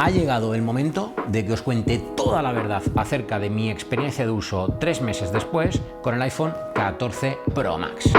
Ha llegado el momento de que os cuente toda la verdad acerca de mi experiencia de uso 3 meses después con el iPhone 14 Pro Max.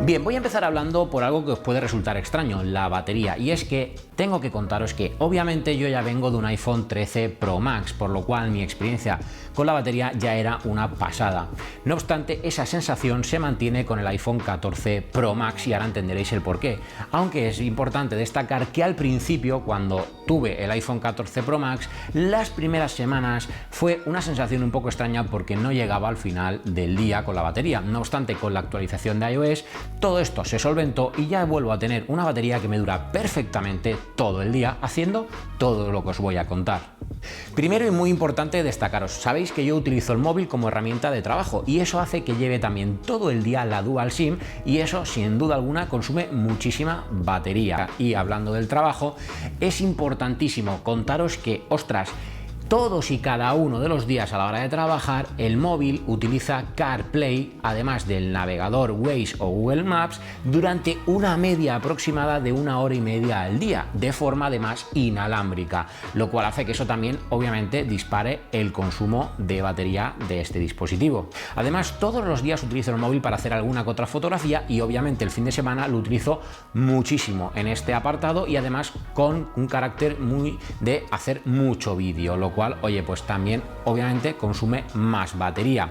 Bien, voy a empezar hablando por algo que os puede resultar extraño, la batería, y es que tengo que contaros que obviamente yo ya vengo de un iPhone 13 Pro Max, por lo cual mi experiencia con la batería ya era una pasada. No obstante, esa sensación se mantiene con el iPhone 14 Pro Max y ahora entenderéis el porqué, aunque es importante destacar que al principio, cuando tuve el iPhone 14 Pro Max, las primeras semanas fue una sensación un poco extraña porque no llegaba al final del día con la batería. No obstante, con la actualización de iOS, todo esto se solventó y ya vuelvo a tener una batería que me dura perfectamente todo el día haciendo todo lo que os voy a contar. Primero y muy importante destacaros, sabéis que yo utilizo el móvil como herramienta de trabajo y eso hace que lleve también todo el día la Dual SIM y eso sin duda alguna consume muchísima batería. Y hablando del trabajo, es importantísimo contaros que, ostras, todos y cada uno de los días a la hora de trabajar, el móvil utiliza CarPlay, además del navegador Waze o Google Maps, durante una media aproximada de 1 hora y media al día, de forma además inalámbrica, lo cual hace que eso también obviamente dispare el consumo de batería de este dispositivo. Además, todos los días utilizo el móvil para hacer alguna que otra fotografía y obviamente el fin de semana lo utilizo muchísimo en este apartado y además con un carácter muy de hacer mucho vídeo, lo cual, oye, pues también obviamente consume más batería.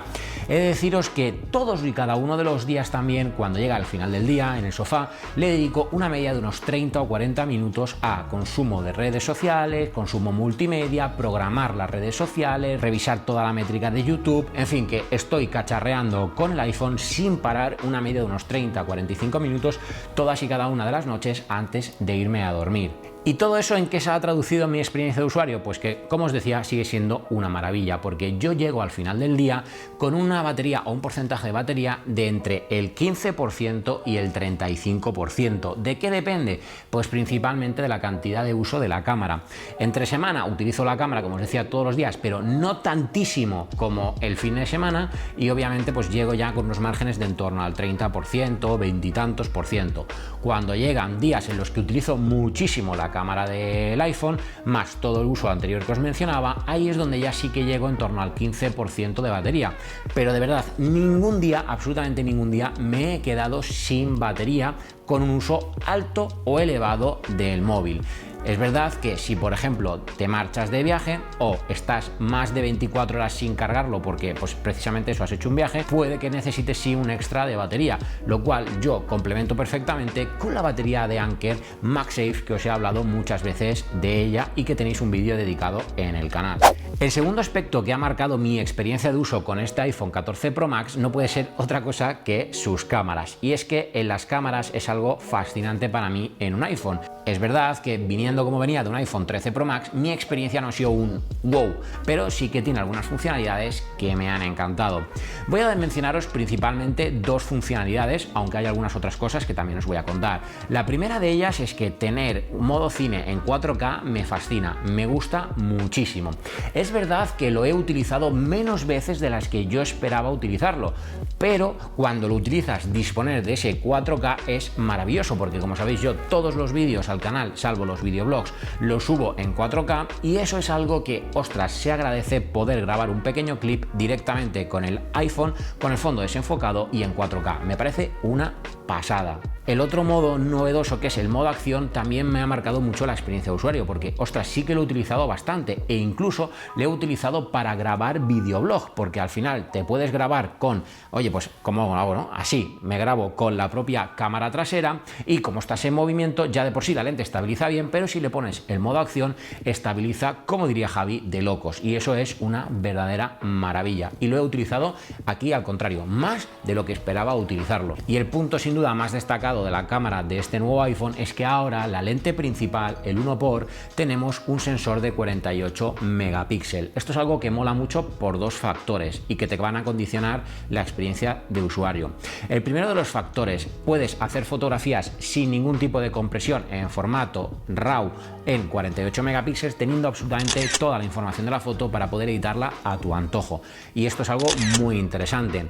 He de deciros que todos y cada uno de los días también, cuando llega al final del día en el sofá, le dedico una media de unos 30 o 40 minutos a consumo de redes sociales, consumo multimedia, programar las redes sociales, revisar toda la métrica de YouTube, en fin, que estoy cacharreando con el iPhone sin parar una media de unos 30 o 45 minutos todas y cada una de las noches antes de irme a dormir. ¿Y todo eso en qué se ha traducido en mi experiencia de usuario? Pues que, como os decía, sigue siendo una maravilla, porque yo llego al final del día con una batería o un porcentaje de batería de entre el 15% y el 35%. ¿De qué depende? Pues principalmente de la cantidad de uso de la cámara. Entre semana utilizo la cámara, como os decía, todos los días, pero no tantísimo como el fin de semana y obviamente pues llego ya con unos márgenes de en torno al 30%, 20 y tantos por ciento. Cuando llegan días en los que utilizo muchísimo la cámara del iPhone, más todo el uso anterior que os mencionaba, ahí es donde ya sí que llego en torno al 15% de batería. Pero de verdad, ningún día, absolutamente ningún día, me he quedado sin batería con un uso alto o elevado del móvil. Es verdad que si, por ejemplo, te marchas de viaje o estás más de 24 horas sin cargarlo porque pues precisamente eso has hecho un viaje, puede que necesites sí un extra de batería, lo cual yo complemento perfectamente con la batería de Anker MagSafe, que os he hablado muchas veces de ella y que tenéis un vídeo dedicado en el canal. El segundo aspecto que ha marcado mi experiencia de uso con este iPhone 14 Pro Max no puede ser otra cosa que sus cámaras, y es que en las cámaras es algo fascinante para mí en un iPhone. Es verdad que viniendo como venía de un iPhone 13 Pro Max, mi experiencia no ha sido un wow, pero sí que tiene algunas funcionalidades que me han encantado. Voy a mencionaros principalmente dos funcionalidades, aunque hay algunas otras cosas que también os voy a contar. La primera de ellas es que tener modo cine en 4K me fascina, me gusta muchísimo. Es verdad que lo he utilizado menos veces de las que yo esperaba utilizarlo, pero cuando lo utilizas, disponer de ese 4K es maravilloso, porque como sabéis, yo todos los vídeos al canal, salvo los videoblogs, los subo en 4K y eso es algo que, ostras, se agradece poder grabar un pequeño clip directamente con el iPhone, con el fondo desenfocado y en 4K. Me parece una pasada. El otro modo novedoso, que es el modo acción, también me ha marcado mucho la experiencia de usuario, porque, ostras, sí que lo he utilizado bastante e incluso lo he utilizado para grabar videoblog, porque al final te puedes grabar con, oye, pues como hago, ¿no? Así, me grabo con la propia cámara trasera y como estás en movimiento, ya de por sí la lente estabiliza bien, pero si le pones el modo acción, estabiliza, como diría Javi, de locos, y eso es una verdadera maravilla. Y lo he utilizado aquí al contrario, más de lo que esperaba utilizarlo. Y el punto sin duda más destacado de la cámara de este nuevo iPhone es que ahora la lente principal, el 1x, tenemos un sensor de 48 megapíxeles. megapíxeles. Esto es algo que mola mucho por dos factores y que te van a condicionar la experiencia de usuario. El primero de los factores, puedes hacer fotografías sin ningún tipo de compresión en formato RAW en 48 megapíxeles, teniendo absolutamente toda la información de la foto para poder editarla a tu antojo. Y esto es algo muy interesante.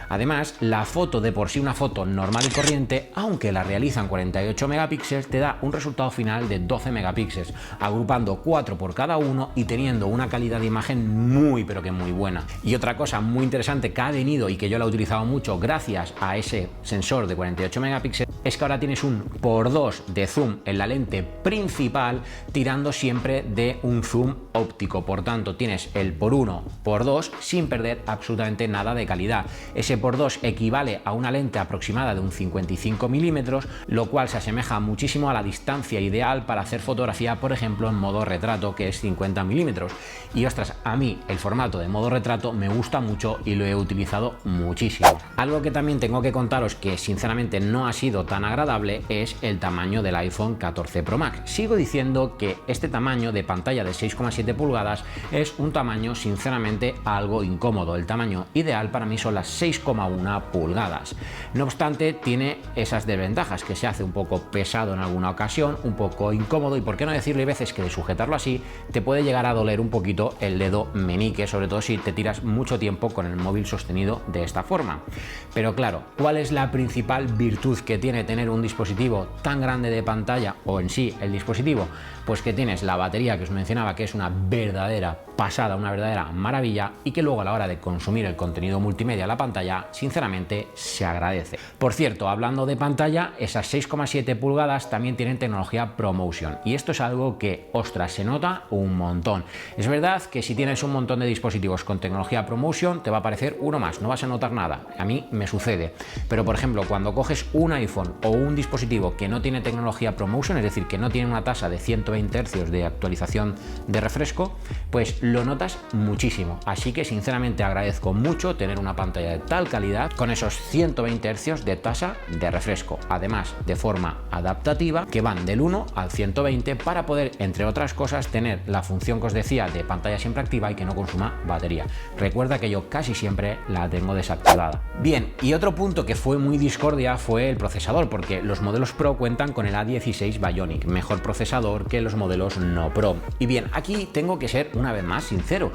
Además, la foto de por sí, una foto normal y corriente, aunque la realizan 48 megapíxeles, te da un resultado final de 12 megapíxeles, agrupando 4 por cada uno y teniendo una calidad de imagen muy pero que muy buena. Y otra cosa muy interesante que ha venido y que yo la he utilizado mucho gracias a ese sensor de 48 megapíxeles es que ahora tienes un por 2 de zoom en la lente principal, tirando siempre de un zoom óptico. Por tanto, tienes el por 1 por 2 sin perder absolutamente nada de calidad. Ese por 2 equivale a una lente aproximada de un 55 milímetros, lo cual se asemeja muchísimo a la distancia ideal para hacer fotografía, por ejemplo, en modo retrato, que es 50 milímetros. Y ostras, a mí el formato de modo retrato me gusta mucho y lo he utilizado muchísimo. Algo que también tengo que contaros que sinceramente no ha sido tan agradable es el tamaño del iPhone 14 Pro Max. Sigo diciendo que este tamaño de pantalla de 6,7 pulgadas es un tamaño sinceramente algo incómodo. El tamaño ideal para mí son las 6,1 pulgadas. No obstante, tiene esas desventajas, que se hace un poco pesado en alguna ocasión, un poco incómodo y por qué no decirle a veces que de sujetarlo así te puede llegar a doler un poquito el dedo meñique, sobre todo si te tiras mucho tiempo con el móvil sostenido de esta forma. Pero claro, ¿cuál es la principal virtud que tiene tener un dispositivo tan grande de pantalla, o en sí el dispositivo? Pues que tienes la batería que os mencionaba, que es una verdadera pasada, una verdadera maravilla, y que luego a la hora de consumir el contenido multimedia en la pantalla, sinceramente se agradece. Por cierto, hablando de pantalla, esas 6,7 pulgadas también tienen tecnología ProMotion, y esto es algo que, ostras, se nota un montón. Es verdad que si tienes un montón de dispositivos con tecnología ProMotion, te va a parecer uno más, no vas a notar nada. A mí me sucede, pero por ejemplo, cuando coges un iPhone o un dispositivo que no tiene tecnología ProMotion, es decir, que no tiene una tasa de 120 Hz de actualización de refresco, pues lo notas muchísimo. Así que sinceramente agradezco mucho tener una pantalla de tal calidad con esos 120 Hz de tasa de refresco, además de forma adaptativa, que van del 1 al 120 para poder, entre otras cosas, tener la función que os decía de pantalla siempre activa y que no consuma batería. Recuerda que yo casi siempre la tengo desactivada. Bien, y otro punto que fue muy discordia fue el procesador, porque los modelos Pro cuentan con el A16 Bionic, mejor procesador que los modelos no Pro. Y bien, aquí tengo que ser una vez más sincero.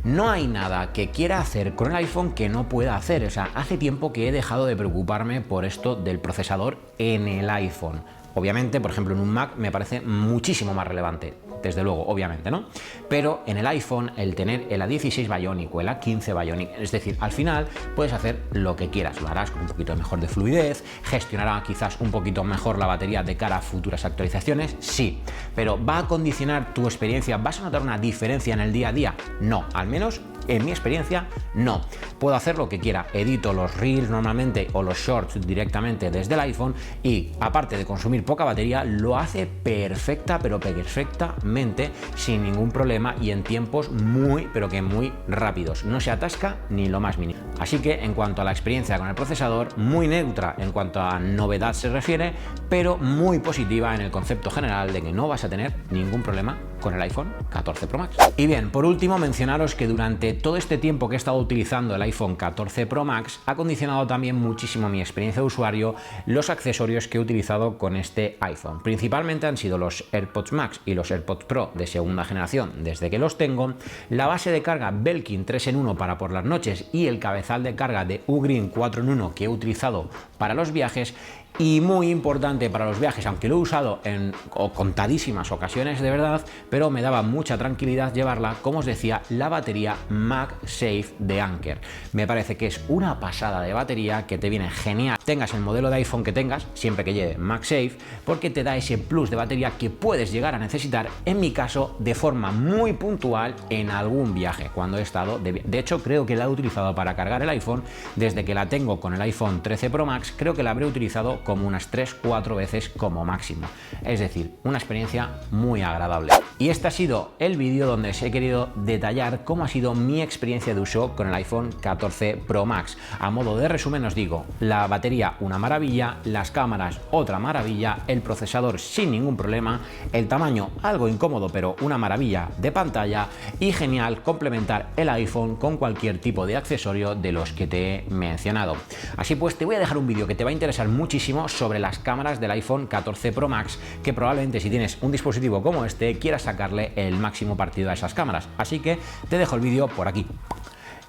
No hay nada que quiera hacer con el iPhone que no pueda hacer. O sea, hace tiempo que he dejado de preocuparme por esto del procesador en el iPhone. Obviamente, por ejemplo, en un Mac me parece muchísimo más relevante, desde luego, obviamente, ¿no? Pero en el iPhone, el tener el A16 Bionic o el A15 Bionic, es decir, al final puedes hacer lo que quieras, lo harás con un poquito mejor de fluidez, gestionará quizás un poquito mejor la batería de cara a futuras actualizaciones, sí, pero ¿va a condicionar tu experiencia? ¿Vas a notar una diferencia en el día a día? No, al menos en mi experiencia, no. Puedo hacer lo que quiera, edito los Reels normalmente o los Shorts directamente desde el iPhone y, aparte de consumir poca batería, lo hace perfecta, pero perfectamente, sin ningún problema y en tiempos muy, pero que muy rápidos. No se atasca ni lo más mínimo. Así que, en cuanto a la experiencia con el procesador, muy neutra en cuanto a novedad se refiere, pero muy positiva en el concepto general de que no vas a tener ningún problema con el iPhone 14 Pro Max. Y bien, por último, mencionaros que durante todo este tiempo que he estado utilizando el iPhone 14 Pro Max ha condicionado también muchísimo mi experiencia de usuario los accesorios que he utilizado con este iPhone. Principalmente han sido los AirPods Max y los AirPods Pro de segunda generación desde que los tengo, la base de carga Belkin 3 en 1 para por las noches y el cabezal de carga de Ugreen 4 en 1 que he utilizado para los viajes. Y muy importante para los viajes, aunque lo he usado en contadísimas ocasiones de verdad, pero me daba mucha tranquilidad llevarla, como os decía, la batería MagSafe de Anker. Me parece que es una pasada de batería que te viene genial, tengas el modelo de iPhone que tengas, siempre que lleve MagSafe, porque te da ese plus de batería que puedes llegar a necesitar, en mi caso, de forma muy puntual en algún viaje, cuando he estado de hecho, creo que la he utilizado para cargar el iPhone desde que la tengo con el iPhone 13 Pro Max, creo que la habré utilizado como unas 3-4 veces como máximo. Es decir, una experiencia muy agradable. Y este ha sido el vídeo donde os he querido detallar cómo ha sido mi experiencia de uso con el iPhone 14 Pro Max. A modo de resumen os digo, la batería una maravilla, las cámaras otra maravilla, el procesador sin ningún problema, el tamaño algo incómodo pero una maravilla de pantalla y genial complementar el iPhone con cualquier tipo de accesorio de los que te he mencionado. Así pues te voy a dejar un vídeo que te va a interesar muchísimo sobre las cámaras del iPhone 14 Pro Max, que probablemente si tienes un dispositivo como este quieras sacarle el máximo partido a esas cámaras. Así que te dejo el vídeo por aquí.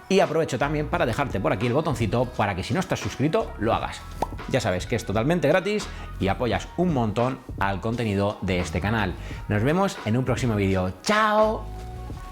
Y aprovecho también para dejarte por aquí el botoncito para que si no estás suscrito lo hagas. Ya sabes que es totalmente gratis y apoyas un montón al contenido de este canal. Nos vemos en un próximo vídeo. ¡Chao!